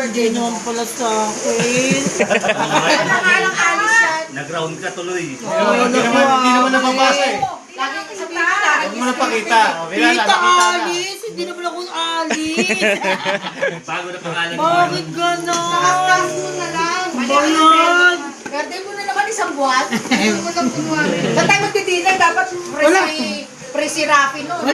birthday naman pala sa akin. Nangalang alis yan. Nag-round ka tuloy. Hindi naman napapasa eh. Lagi sa pita. Huwag mo na pakita. Tita Alice, hindi naman ako Alice. Bago na pangalan mo. Bakit ganon? Takas mo na lang. Bayan. Birthday mo na naman isang buwan. Ano mo lang kunwari. Sa tayo magtitinan, dapat pre si Rafi no.